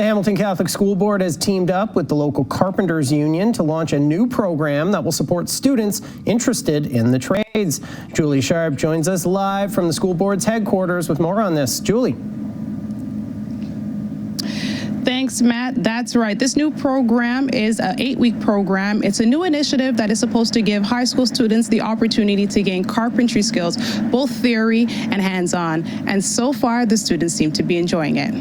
The Hamilton Catholic School Board has teamed up with the local Carpenters Union to launch a new program that will support students interested in the trades. Julie Sharp joins us live from the school board's headquarters with more on this. Julie. Thanks, Matt. That's right. This new program is an 8-week program. It's a new initiative that is supposed to give high school students the opportunity to gain carpentry skills, both theory and hands-on. And so far, the students seem to be enjoying it.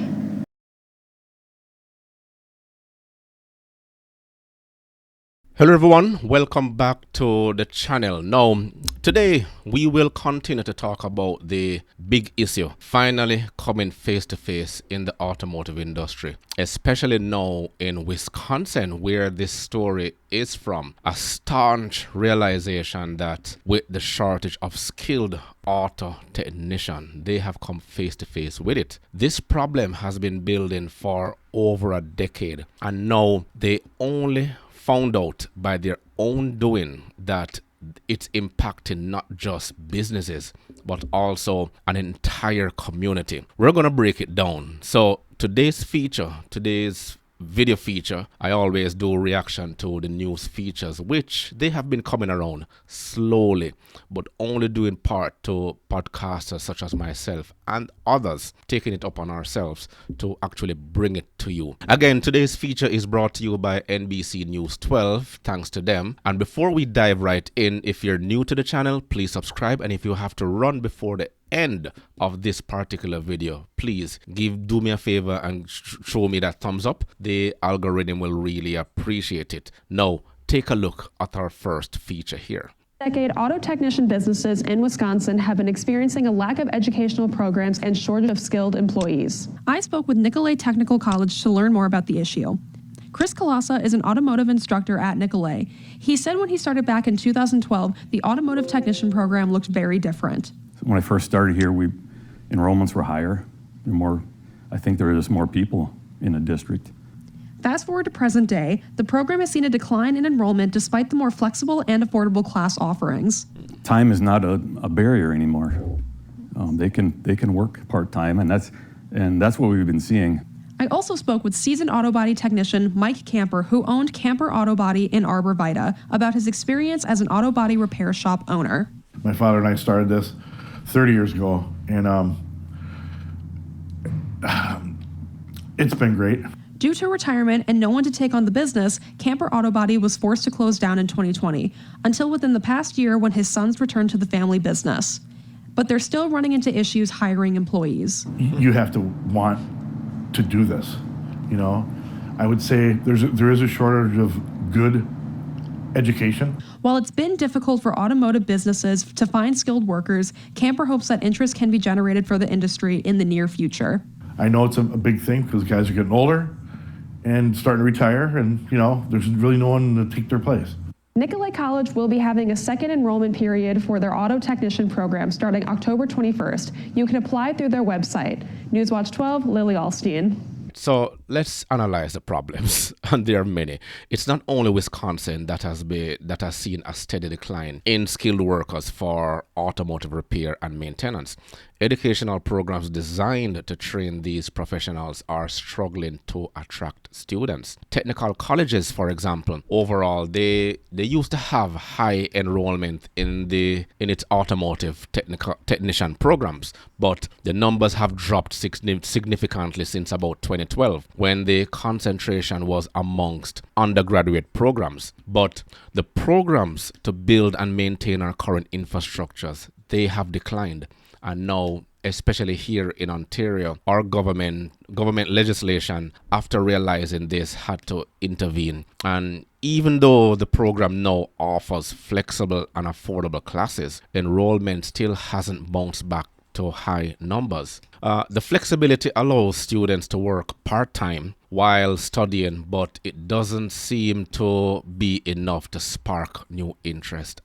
Hello everyone, welcome back to the channel. Now, today we will continue to talk about the big issue finally coming face to face in the automotive industry, especially now in Wisconsin, where this story is from. A staunch realization that with the shortage of skilled auto technician, they have come face to face with it. This problem has been building for over a decade, and now they only found out by their own doing that it's impacting not just businesses but also an entire community. We're going to break it down. So today's video feature, I always do reaction to the news features, which they have been coming around slowly, but only doing part to podcasters such as myself and others, taking it upon ourselves to actually bring it to you. Again, today's feature is brought to you by NBC News 12. Thanks to them. And before we dive right in, if you're new to the channel, please subscribe. And if you have to run before the end of this particular video, please do me a favor and show me that thumbs up. The algorithm will really appreciate it. Now, take a look at our first feature here. Decade, auto technician businesses in Wisconsin have been experiencing a lack of educational programs and shortage of skilled employees. I spoke with Nicolay Technical College to learn more about the issue. Chris Kalasa is an automotive instructor at Nicolay. He said when he started back in 2012, the automotive technician program looked very different. When I first started here, enrollments were higher. I think there were just more people in the district. Fast forward to present day, the program has seen a decline in enrollment despite the more flexible and affordable class offerings. Time is not a barrier anymore. They can work part-time, and that's what we've been seeing. I also spoke with seasoned auto body technician Mike Camper, who owned Camper Auto Body in Arbor Vitae, about his experience as an auto body repair shop owner. My father and I started this 30 years ago, and it's been great. Due to retirement and no one to take on the business, Camper Auto Body was forced to close down in 2020, until within the past year when his sons returned to the family business. But they're still running into issues hiring employees. You have to want to do this, you know. I would say there is a shortage of good education. While it's been difficult for automotive businesses to find skilled workers, Camper hopes that interest can be generated for the industry in the near future. I know it's a big thing because guys are getting older and starting to retire, and you know, there's really no one to take their place. Nicolay College will be having a second enrollment period for their auto technician program starting October 21st. You can apply through their website. Newswatch 12, Lily Alstein. So let's analyze the problems, and there are many. It's not only Wisconsin that has seen a steady decline in skilled workers for automotive repair and maintenance. Educational programs designed to train these professionals are struggling to attract students. Technical colleges, for example, overall they used to have high enrollment in its automotive technician programs, but the numbers have dropped significantly since about 2012, when the concentration was amongst undergraduate programs. But the programs to build and maintain our current infrastructures, they have declined. And now, especially here in Ontario, our government legislation, after realizing this, had to intervene. And even though the program now offers flexible and affordable classes, enrollment still hasn't bounced back to high numbers. The flexibility allows students to work part-time while studying, but it doesn't seem to be enough to spark new interest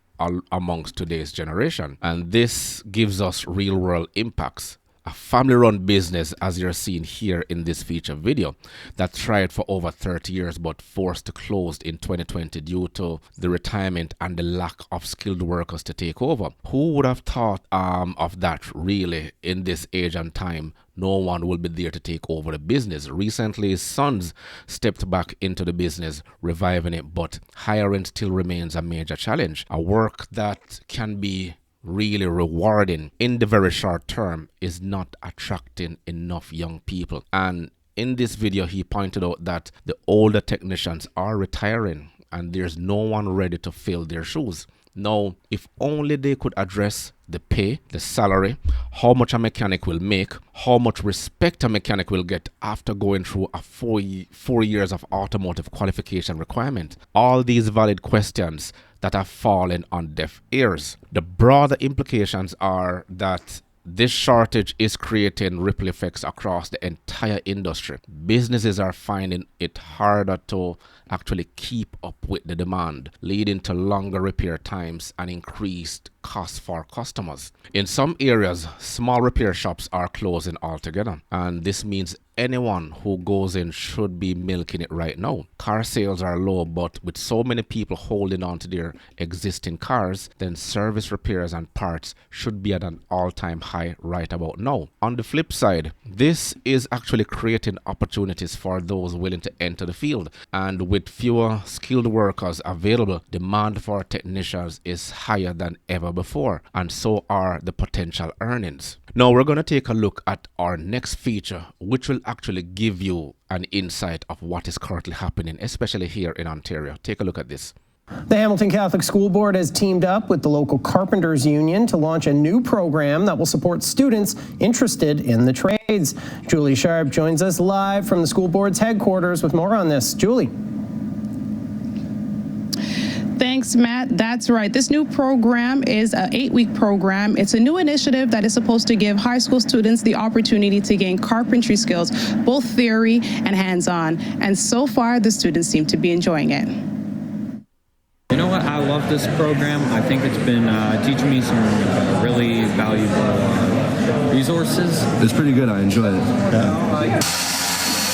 amongst today's generation. And this gives us real-world impacts. A family-run business, as you're seeing here in this feature video, that tried for over 30 years but forced to close in 2020 due to the retirement and the lack of skilled workers to take over. Who would have thought of that really in this age and time? no one will be there to take over the business. Recently, his sons stepped back into the business, reviving it, but hiring still remains a major challenge. A work that can be really rewarding in the very short term is not attracting enough young people. And in this video, he pointed out that the older technicians are retiring and there's no one ready to fill their shoes. Now, if only they could address the pay, the salary, how much a mechanic will make, how much respect a mechanic will get after going through a 4 years of automotive qualification requirement. All these valid questions that have fallen on deaf ears. The broader implications are that this shortage is creating ripple effects across the entire industry. Businesses are finding it harder to actually keep up with the demand, leading to longer repair times and increased costs for customers. In some areas, small repair shops are closing altogether, and this means anyone who goes in should be milking it right now. Car sales are low, but with so many people holding on to their existing cars, then service repairs and parts should be at an all-time high right about now. On the flip side, this is actually creating opportunities for those willing to enter the field, and with fewer skilled workers available, demand for technicians is higher than ever before, and so are the potential earnings. Now we're going to take a look at our next feature, which will actually give you an insight of what is currently happening, especially here in Ontario. Take a look at this. The Hamilton Catholic School Board has teamed up with the local Carpenters Union to launch a new program that will support students interested in the trades. Julie Sharp joins us live from the school board's headquarters with more on this. Julie. Thanks, Matt. That's right. This new program is an 8-week program. It's a new initiative that is supposed to give high school students the opportunity to gain carpentry skills, both theory and hands-on. And so far, the students seem to be enjoying it. You know what? I love this program. I think it's been teaching me some really valuable resources. It's pretty good. I enjoy it. Yeah.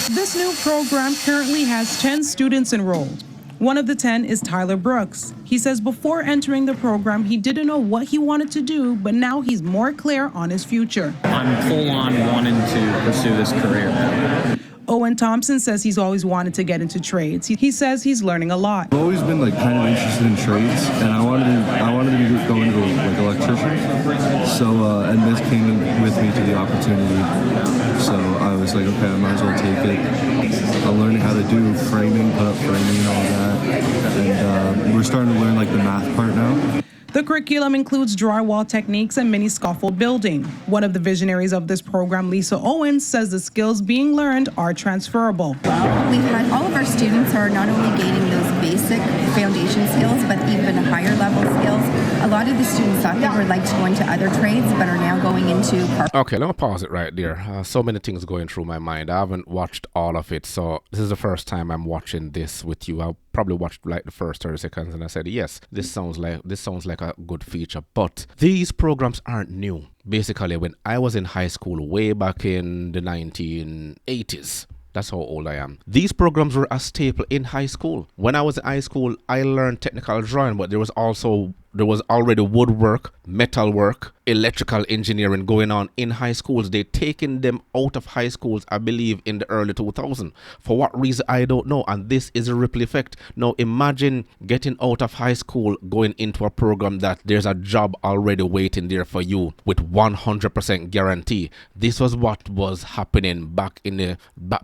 This new program currently has 10 students enrolled. One of the 10 is Tyler Brooks. He says before entering the program, he didn't know what he wanted to do, but now he's more clear on his future. I'm full on wanting to pursue this career. Owen Thompson says he's always wanted to get into trades. He says he's learning a lot. I've always been kind of interested in trades, and I wanted to go into electrician. So and this came with me to the opportunity. So I was like, okay, I might as well take it. I'm learning how to do framing, put up framing and all that, and we're starting to learn the math part now. The curriculum includes drywall techniques and mini scaffold building. One of the visionaries of this program, Lisa Owens, says the skills being learned are transferable. We've had all of our students are not only gaining those basic foundation skills, but even higher level skills. A lot of the students thought they would like to go into other trades, but are now going into Okay, let me pause it right there. So many things going through my mind. I haven't watched all of it, so this is the first time I'm watching this with you. I probably watched the first 30 seconds and I said, yes, this sounds like a good feature. But these programs aren't new. Basically, when I was in high school way back in the 1980s, that's how old I am. These programs were a staple in high school. When I was in high school, I learned technical drawing, but there was already woodwork, metalwork, electrical engineering going on in high schools. They're taking them out of high schools, I believe, in the early 2000s. For what reason, I don't know. And this is a ripple effect. Now, imagine getting out of high school, going into a program that there's a job already waiting there for you with 100% guarantee. This was what was happening back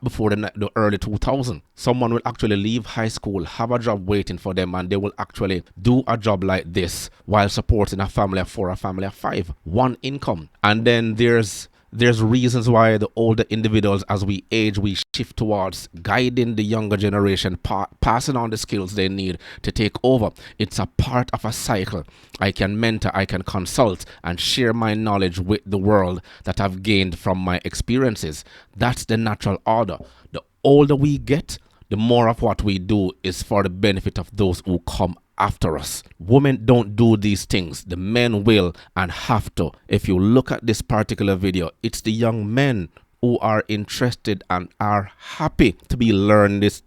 before the early 2000s. Someone will actually leave high school, have a job waiting for them, and they will actually do a job like this while supporting a family of 4, a family of 5, one income. And then there's reasons why the older individuals, as we age, we shift towards guiding the younger generation, passing on the skills they need to take over. It's a part of a cycle. I can mentor, I can consult, and share my knowledge with the world that I've gained from my experiences. That's the natural order. The older we get, the more of what we do is for the benefit of those who come after us. Women don't do these things. The men will and have to. If you look at this particular video, it's the young men who are interested and are happy to be learning this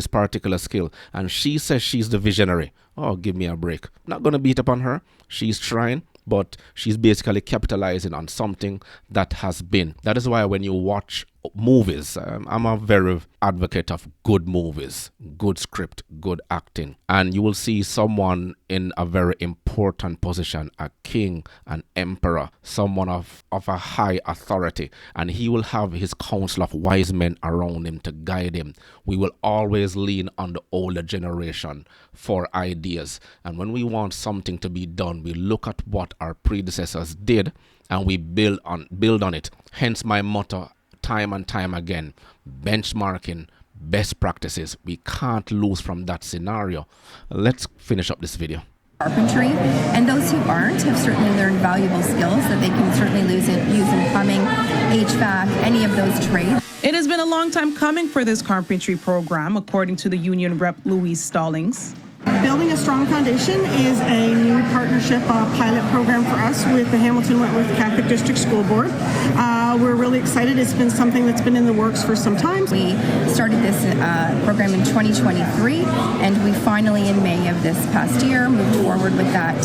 particular skill. And she says she's the visionary. Oh, give me a break. Not going to beat up on her. She's trying. but she's basically capitalizing on something that has been. That is why when you watch movies, I'm a very advocate of good movies, good script, good acting, and you will see someone in a very important position, a king, an emperor, someone of a high authority, and he will have his council of wise men around him to guide him. We will always lean on the older generation for ideas, and when we want something to be done, we look at what our predecessors did and we build on it. Hence my motto, time and time again, benchmarking, best practices. We can't lose from that scenario. Let's finish up this video. Carpentry, and those who aren't have certainly learned valuable skills that they can certainly use in plumbing, HVAC, any of those trades. It has been a long time coming for this carpentry program, according to the union rep Louise Stallings. Building a Strong Foundation is a new partnership pilot program for us with the Hamilton Wentworth Catholic District School Board. We're really excited. It's been something that's been in the works for some time. We started this program in 2023, and we finally, in May of this past year, moved forward with that,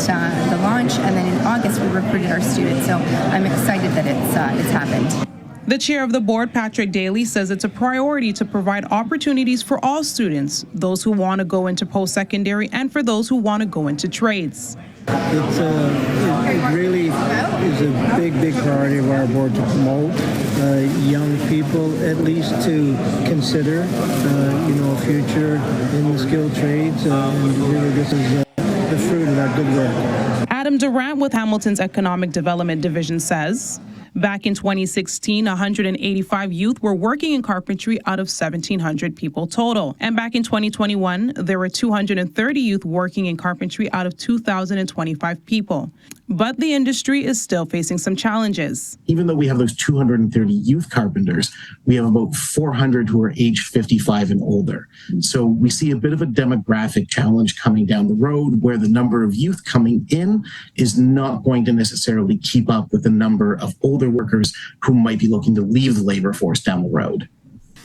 the launch, and then in August we recruited our students. So I'm excited that it's happened. The chair of the board, Patrick Daly, says it's a priority to provide opportunities for all students, those who want to go into post-secondary and for those who want to go into trades. It really is a big priority of our board to promote young people, at least to consider, a future in the skilled trades. And really this is the fruit of that good work. Adam Durant with Hamilton's Economic Development Division says, back in 2016, 185 youth were working in carpentry out of 1,700 people total. And back in 2021, there were 230 youth working in carpentry out of 2,025 people. But the industry is still facing some challenges. Even though we have those 230 youth carpenters, we have about 400 who are age 55 and older. So we see a bit of a demographic challenge coming down the road where the number of youth coming in is not going to necessarily keep up with the number of older workers who might be looking to leave the labor force down the road.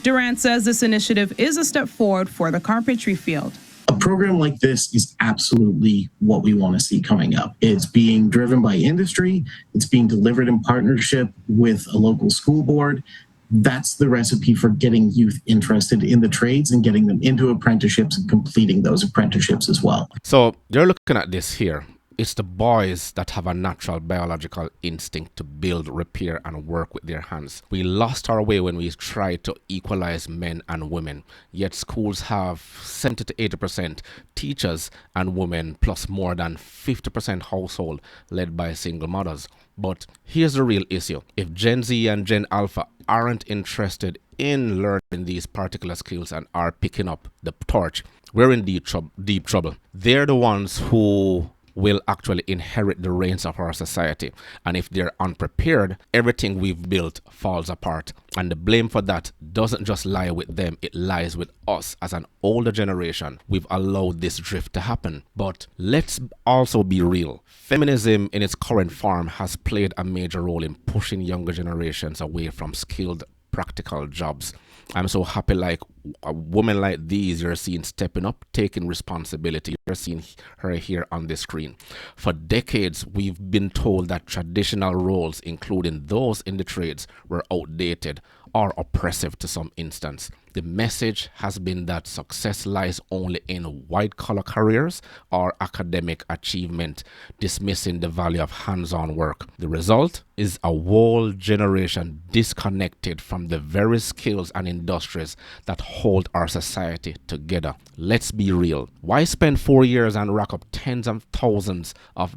Durant says this initiative is a step forward for the carpentry field. A program like this is absolutely what we want to see coming up. It's being driven by industry. It's being delivered in partnership with a local school board. That's the recipe for getting youth interested in the trades and getting them into apprenticeships and completing those apprenticeships as well. So you're looking at this here. It's the boys that have a natural biological instinct to build, repair, and work with their hands. We lost our way when we tried to equalize men and women. Yet schools have 70 to 80% teachers and women, plus more than 50% household led by single mothers. But here's the real issue. If Gen Z and Gen Alpha aren't interested in learning these particular skills and are picking up the torch, we're in deep trouble. They're the ones who will actually inherit the reins of our society. And if they're unprepared, everything we've built falls apart. And the blame for that doesn't just lie with them, it lies with us as an older generation. We've allowed this drift to happen. But let's also be real. Feminism in its current form has played a major role in pushing younger generations away from skilled practical jobs. I'm so happy, like a woman like these, you're seeing stepping up, taking responsibility. You're seeing her here on the screen. For decades, we've been told that traditional roles, including those in the trades, were outdated or oppressive to some instance. The message has been that success lies only in white-collar careers or academic achievement, dismissing the value of hands-on work. The result is a whole generation disconnected from the very skills and industries that hold our society together. Let's be real. Why spend 4 years and rack up tens of thousands of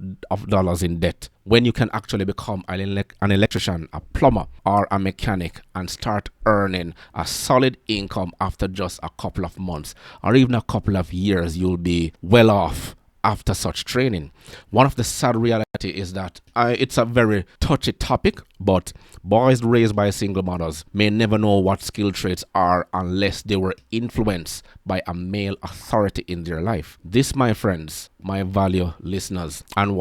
dollars in debt when you can actually become an electrician, a plumber, or a mechanic and start earning a solid income after just a couple of months or even a couple of years? You'll be well off after such training. One of the sad reality is that it's a very touchy topic, but boys raised by single mothers may never know what skilled trades are unless they were influenced by a male authority in their life. This, my friends, my value listeners and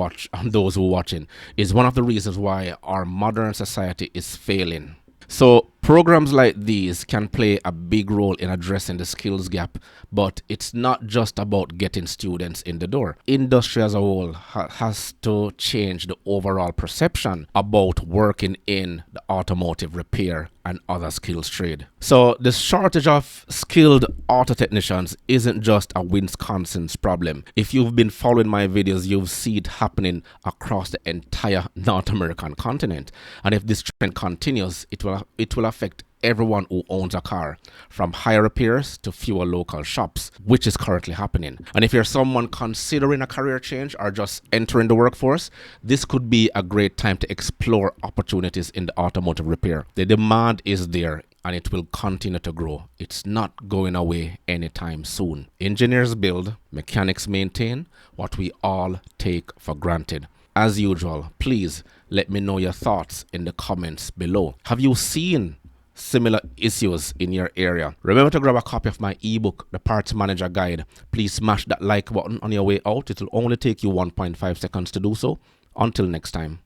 those who are watching, is one of the reasons why our modern society is failing. So Programs like these can play a big role in addressing the skills gap, but it's not just about getting students in the door. Industry as a whole has to change the overall perception about working in the automotive repair and other skills trade. So the shortage of skilled auto technicians isn't just a Wisconsin's problem. If you've been following my videos, you've seen it happening across the entire North American continent. And if this trend continues, it will affect everyone who owns a car, from higher repairs to fewer local shops, which is currently happening. And if you're someone considering a career change or just entering the workforce, this could be a great time to explore opportunities in the automotive repair. The demand is there and it will continue to grow. It's not going away anytime soon. Engineers build, mechanics maintain what we all take for granted. As usual, please let me know your thoughts in the comments below. Have you seen similar issues in your area? Remember to grab a copy of my ebook, The Parts Manager Guide. Please smash that like button on your way out. It will only take you 1.5 seconds to do so. Until next time.